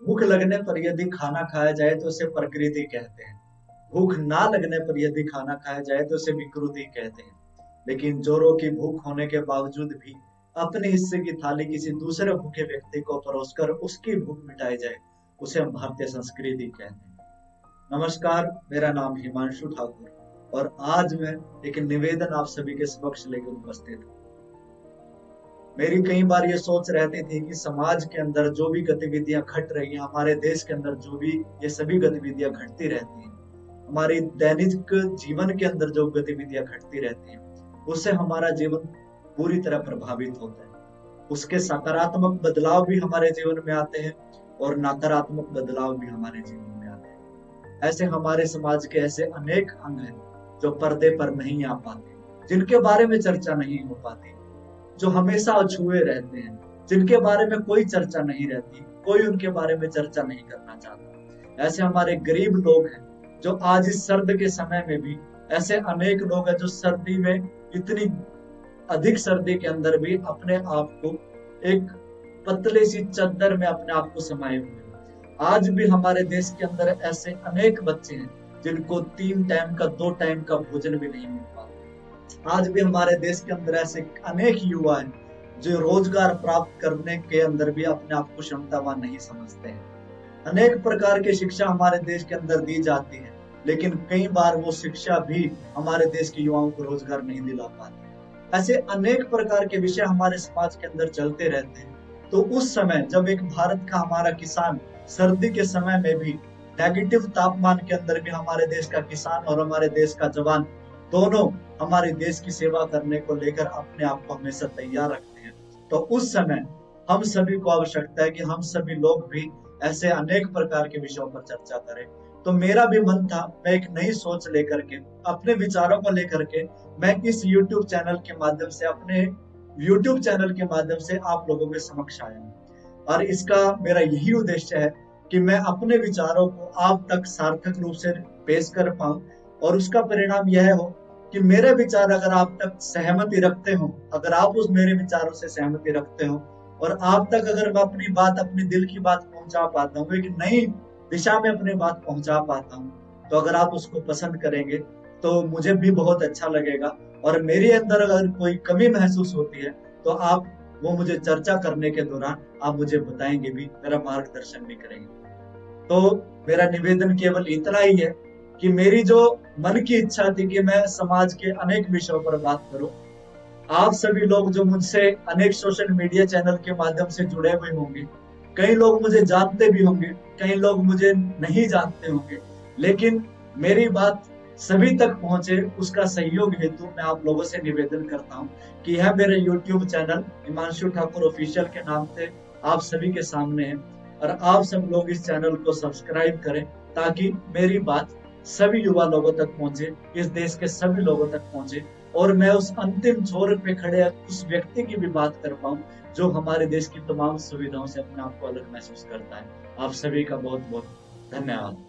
भूख लगने पर यदि खाना खाया जाए तो उसे प्रकृति कहते हैं। भूख ना लगने पर यदि खाना खाया जाए तो उसे विकृति कहते हैं। लेकिन जोरों की भूख होने के बावजूद भी अपने हिस्से की थाली किसी दूसरे भूखे व्यक्ति को परोसकर उसकी भूख मिटाई जाए, उसे हम भारतीय संस्कृति कहते हैं। नमस्कार, मेरा नाम हिमांशु ठाकुर और आज मैं एक निवेदन आप सभी के समक्ष लेकर उपस्थित हूँ। मेरी कई बार ये सोच रहती थी कि समाज के अंदर जो भी गतिविधियां घट रही हैं, हमारे देश के अंदर जो भी ये सभी गतिविधियां घटती रहती हैं, हमारी दैनिक जीवन के अंदर जो गतिविधियां घटती रहती हैं, उससे हमारा जीवन पूरी तरह प्रभावित होता है। उसके सकारात्मक बदलाव भी हमारे जीवन में आते हैं और नकारात्मक बदलाव भी हमारे जीवन में आते हैं। ऐसे हमारे समाज के ऐसे अनेक अंग हैं जो पर्दे पर नहीं आ पाते, जिनके बारे में चर्चा नहीं हो पाती, जो हमेशा अछूए रहते हैं, जिनके बारे में कोई चर्चा नहीं रहती, कोई उनके बारे में चर्चा नहीं करना चाहता। ऐसे हमारे गरीब लोग हैं जो आज इस सर्द के समय में भी, ऐसे अनेक लोग हैं जो सर्दी में, इतनी अधिक सर्दी के अंदर भी अपने आप को एक पतली सी चद्दर में अपने आप को समाये हुए हैं। आज भी हमारे देश के अंदर ऐसे अनेक बच्चे हैं जिनको 3 टाइम का 2 टाइम का भोजन भी नहीं मिल पाता। आज भी हमारे देश के अंदर ऐसे अनेक युवा हैं जो रोजगार प्राप्त करने के अंदर भी अपने आप को क्षमतावान नहीं समझते हैं। अनेक प्रकार की शिक्षा हमारे देश के अंदर दी जाती है, लेकिन कई बार वो शिक्षा भी हमारे देश के युवाओं को रोजगार नहीं दिला पाती। ऐसे अनेक प्रकार के विषय हमारे समाज के अंदर चलते रहते हैं। तो उस समय जब एक भारत का हमारा किसान सर्दी के समय में भी, नेगेटिव तापमान के अंदर भी हमारे देश का किसान और हमारे देश का जवान दोनों हमारे देश की सेवा करने को लेकर अपने आप को हमेशा तैयार रखते हैं, तो उस समय हम सभी को आवश्यकता है कि हम सभी लोग भी ऐसे अनेक प्रकार के विषयों पर चर्चा करें। तो मेरा भी मन था, मैं एक नई सोच लेकर के, अपने विचारों को लेकर के, मैं इस YouTube चैनल के माध्यम से, अपने YouTube चैनल के माध्यम से आप लोगों के समक्ष आया हूँ। और इसका मेरा यही उद्देश्य है कि मैं अपने विचारों को आप तक सार्थक रूप से पेश कर पाऊं और उसका परिणाम यह हो कि मेरे विचार अगर आप तक सहमति रखते हो, अगर आप उस मेरे विचारों से सहमति रखते हो और आप तक अगर मैं अपनी बात, अपने दिल की बात पहुंचा पाता हूँ, एक नई दिशा में अपनी बात पहुंचा पाता हूँ, तो अगर आप उसको पसंद करेंगे तो मुझे भी बहुत अच्छा लगेगा। और मेरे अंदर अगर कोई कमी महसूस होती है तो आप वो मुझे चर्चा करने के दौरान आप मुझे बताएंगे भी, मेरा मार्गदर्शन भी करेंगे। तो मेरा निवेदन केवल इतना ही है कि मेरी जो मन की इच्छा थी कि मैं समाज के अनेक विषयों पर बात करूं, आप सभी लोग जो मुझसे अनेक सोशल मीडिया चैनल के माध्यम से जुड़े हुए होंगे, कई लोग मुझे जानते भी होंगे, कई लोग मुझे नहीं जानते होंगे, लेकिन मेरी बात सभी तक पहुंचे उसका सहयोग हेतु मैं आप लोगों से निवेदन करता हूं कि यह मेरे YouTube channel Himanshu Thakur official के नाम से आप सभी के सामने है और आप सब लोग इस चैनल को सब्सक्राइब करें ताकि मेरी बात सभी युवा लोगों तक पहुंचे, इस देश के सभी लोगों तक पहुंचे और मैं उस अंतिम छोर पे खड़े उस व्यक्ति की भी बात कर पाऊं जो हमारे देश की तमाम सुविधाओं से अपने आप को अलग महसूस करता है। आप सभी का बहुत बहुत धन्यवाद।